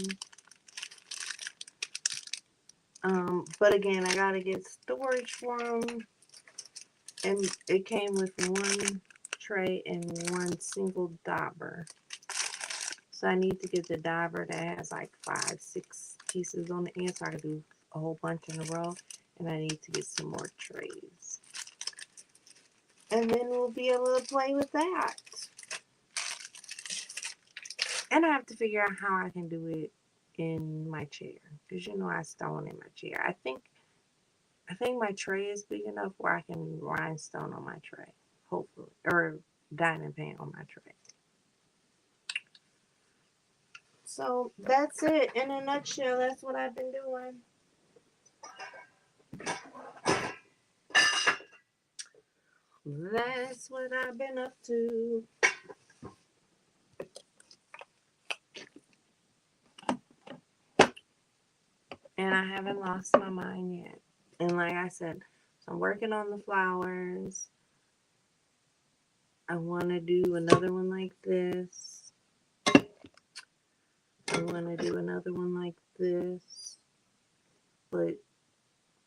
But again, I gotta get storage for them, and it came with one tray and one single dauber. So I need to get the dauber that has like 5, 6 pieces on the end, so I can do a whole bunch in a row. And I need to get some more trays. And then we'll be able to play with that. And I have to figure out how I can do it in my chair. Because you know I stone in my chair. I think my tray is big enough where I can rhinestone on my tray. Hopefully. Or diamond paint on my tray. So that's it. In a nutshell, that's what I've been doing. That's what I've been up to. And I haven't lost my mind yet. And like I said, so I'm working on the flowers. I want to do another one like this. I want to do another one like this, but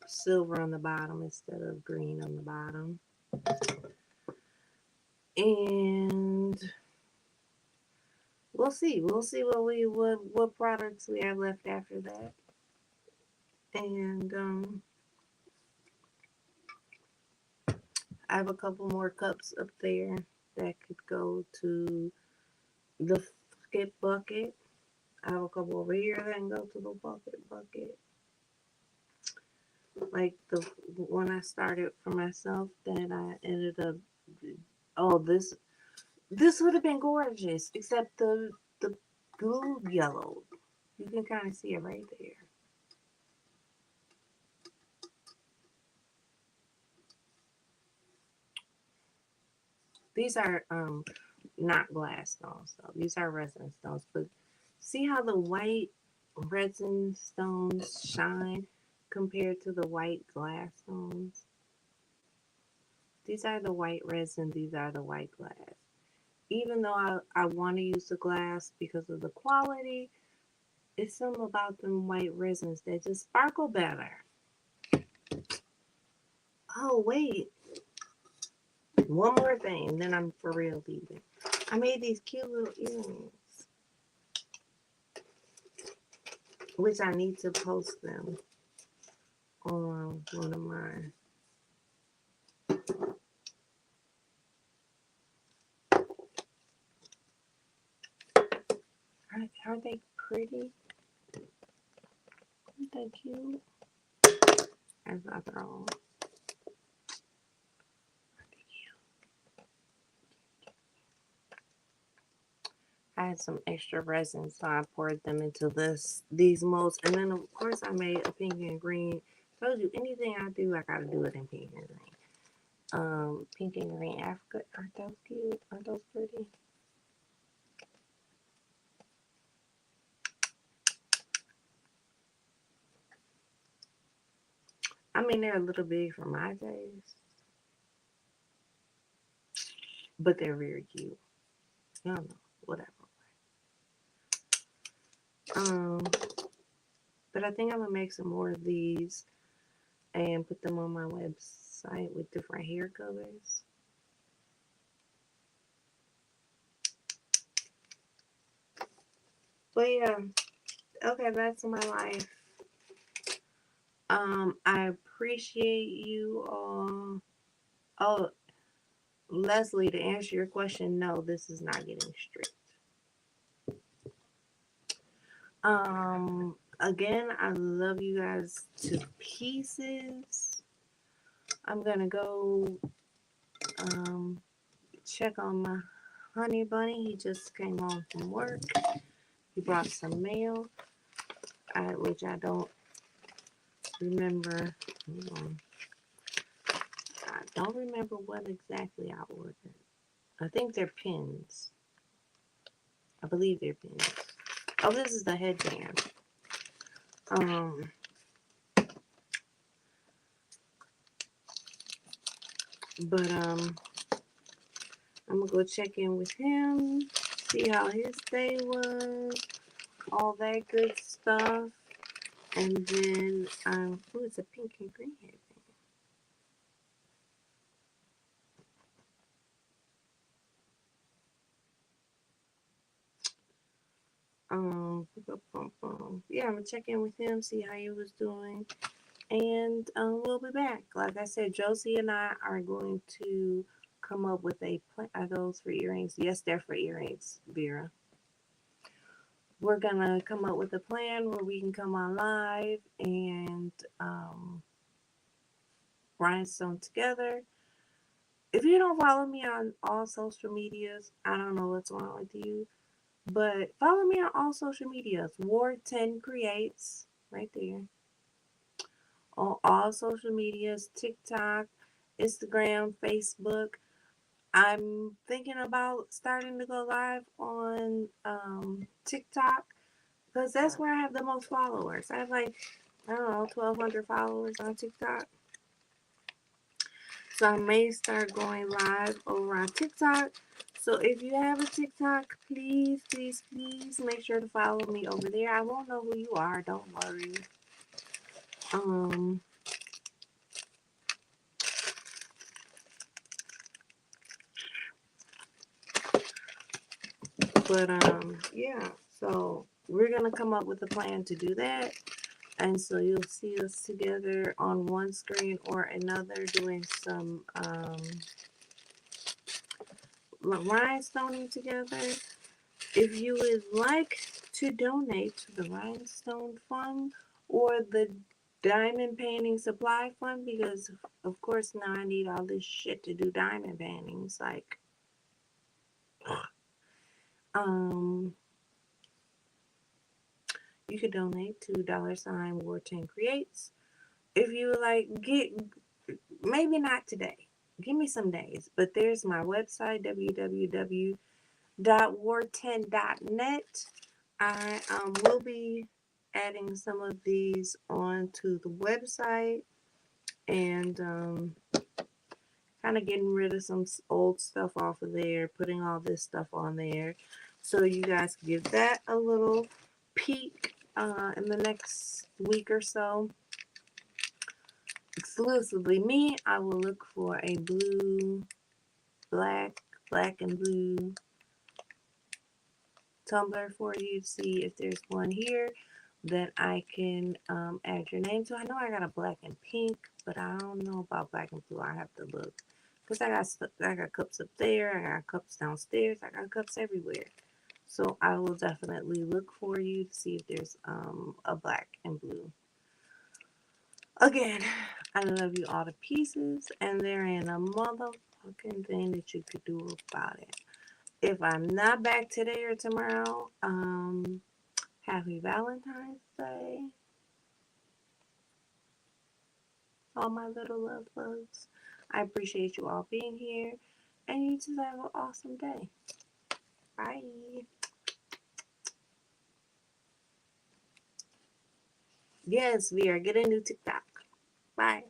silver on the bottom instead of green on the bottom. And we'll see. We'll see what products we have left after that. And I have a couple more cups up there that could go to the skip bucket. I have a couple over here that can go to the bucket. Like the one I started for myself that I ended up. Oh, this would have been gorgeous, except the glue yellowed. You can kind of see it right there. These are not glass stones though. These are resin stones. But see how the white resin stones shine compared to the white glass stones? These are the white resin, these are the white glass. Even though I want to use the glass because of the quality, it's something about them white resins that just sparkle better. Oh, wait. One more thing, and then I'm for real leaving. I made these cute little earrings, which I need to post them on one of mine. Aren't they pretty? Aren't they cute? As I throw. I had some extra resin, so I poured them into these molds. And then, of course, I made a pink and green. Told you, anything I do, I gotta do it in pink and green. Pink and green Africa. Aren't those cute? Aren't those pretty? I mean, they're a little big for my taste, but they're very cute. I don't know, whatever. Um, but I think I'm gonna make some more of these and put them on my website with different hair colors. But yeah, okay, that's my life. I appreciate you all. Oh, Leslie, to answer your question, no, this is not getting strict. Again, I love you guys to pieces. I'm gonna go check on my honey bunny. He just came home from work. He brought some mail, which I don't remember. Hold on. I don't remember what exactly I ordered. I think they're pins. I believe they're pins. Oh, this is the headband. But I'm gonna go check in with him, see how his day was, all that good stuff, and then oh, it's a pink and green headband. Yeah, I'm gonna check in with him, see how he was doing, and we'll be back. Like I said, Josie and I are going to come up with a plan. Are those for earrings? Yes, they're for earrings, Vera. We're gonna come up with a plan where we can come on live and rhinestone together. If you don't follow me on all social medias, I don't know what's wrong with you. But follow me on all social medias. Ward 10 Creates, right there. On all social medias, TikTok, Instagram, Facebook. I'm thinking about starting to go live on TikTok because that's where I have the most followers. I have like, I don't know, 1,200 followers on TikTok. So I may start going live over on TikTok. So if you have a TikTok, please, please, please make sure to follow me over there. I won't know who you are. Don't worry. Um, But yeah, so we're gonna come up with a plan to do that. And so you'll see us together on one screen or another doing some rhinestoning together. If you would like to donate to the Rhinestone Fund or the Diamond Painting Supply Fund, because of course now I need all this shit to do diamond paintings, like um you could donate to $War10 Creates. If you would like, get, maybe not today, give me some days, but there's my website, www.war10.net. I will be adding some of these onto the website and kind of getting rid of some old stuff off of there, putting all this stuff on there, so you guys can give that a little peek in the next week or so. Exclusively me, I will look for a blue, black and blue Tumblr for you to see if there's one here that I can add your name to. I know I got a black and pink, but I don't know about black and blue. I have to look, because I got cups up there, I got cups downstairs, I got cups everywhere. So I will definitely look for you to see if there's a black and blue. Again, I love you all to pieces, and there ain't a motherfucking thing that you could do about it. If I'm not back today or tomorrow, happy Valentine's Day, all my little love bugs. I appreciate you all being here, and you just have an awesome day. Bye. Yes, we are getting a new TikTok. Bye.